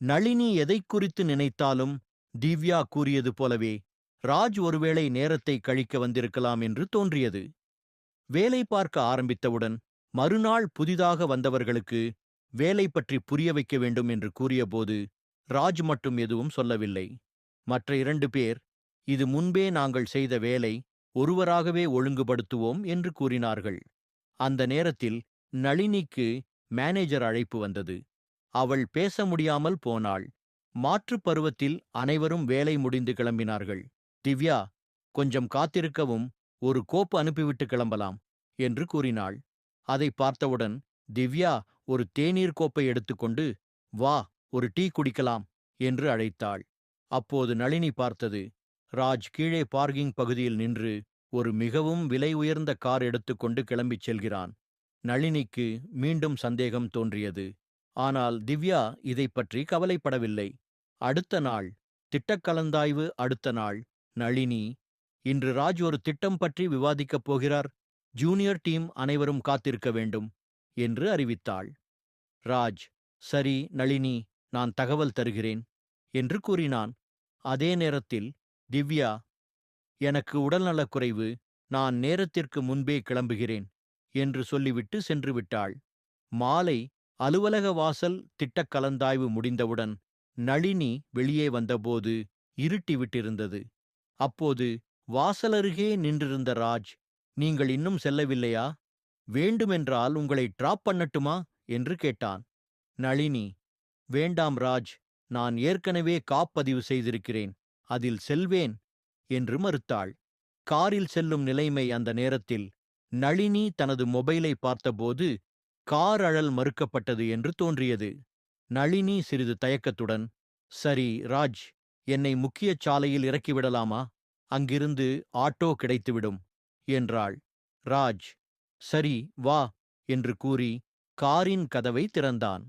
நளினி எதைக் குறித்து நினைத்தாலும் திவ்யா கூறியது போலவே ராஜ் ஒருவேளை நேரத்தை கழிக்க வந்திருக்கலாம் என்று தோன்றியது. வேலை பார்க்க ஆரம்பித்தவுடன் மறுநாள் புதிதாக வந்தவர்களுக்கு வேலை பற்றி புரிய வைக்க வேண்டும் என்று கூறியபோது ராஜ் மட்டும் எதுவும் சொல்லவில்லை. மற்ற 2 பேர், இது முன்பே நாங்கள் செய்த வேலை, ஒருவராகவே ஒழுங்குபடுத்துவோம் என்று கூறினார்கள். அந்த நேரத்தில் நளினிக்கு மேனேஜர் அழைப்பு வந்தது. அவள் பேச முடியாமல் போனாள். மாற்றுப் பருவத்தில் அனைவரும் வேலை முடிந்து கிளம்பினார்கள். திவ்யா, கொஞ்சம் காத்திருக்கவும், ஒரு கோப்பு அனுப்பிவிட்டு கிளம்பலாம் என்று கூறினாள். அதை பார்த்தவுடன் திவ்யா ஒரு தேநீர் கோப்பை எடுத்துக்கொண்டு, வா, ஒரு டீ குடிக்கலாம் என்று அழைத்தாள். அப்போது நளினி பார்த்தது, ராஜ் கீழே பார்க்கிங் பகுதியில் நின்று ஒரு மிகவும் விலை உயர்ந்த கார் எடுத்துக்கொண்டு கிளம்பிச் செல்கிறான். நளினிக்கு மீண்டும் சந்தேகம் தோன்றியது. ஆனால் திவ்யா இதைப் பற்றி கவலைப்படவில்லை. அடுத்த நாள் திட்டக்கலந்தாய்வு. அடுத்த நாள் நளினி, இன்று ராஜ் ஒரு திட்டம் பற்றி விவாதிக்கப் போகிறார். ஜூனியர் டீம் அனைவரும் காத்திருக்க வேண்டும் என்று அறிவித்தாள். ராஜ், சரி நளினி, நான் தகவல் தருகிறேன் என்று கூறினான். அதே நேரத்தில் திவ்யா, எனக்கு உடல்நலக்குறைவு, நான் நேரத்திற்கு முன்பே கிளம்புகிறேன் என்று சொல்லிவிட்டு சென்று விட்டாள். மாலை அலுவலக வாசல் திட்டக் கலந்தாய்வு முடிந்தவுடன் நளினி வெளியே வந்தபோது இருட்டிவிட்டிருந்தது. அப்போது வாசலருகே நின்றிருந்த ராஜ், நீங்கள் இன்னும் செல்லவில்லையா? வேண்டுமென்றால் உங்களை டிராப் பண்ணட்டுமா என்று கேட்டான். நளினி, வேண்டாம் ராஜ், நான் ஏற்கனவே காப்பதிவு செய்திருக்கிறேன், அதில் செல்வேன் என்று மறுத்தாள். காரில் செல்லும் நிலைமை. அந்த நேரத்தில் நளினி தனது மொபைலை பார்த்தபோது கார் அழல் மறுக்கப்பட்டது என்று தோன்றியது. நளினி சிறிது தயக்கத்துடன், சரி ராஜ், என்னை முக்கிய சாலையில் இறக்கிவிடலாமா? அங்கிருந்து ஆட்டோ கிடைத்துவிடும் என்றாள். ராஜ், சரி வா என்று கூறி காரின் கதவை திறந்தான்.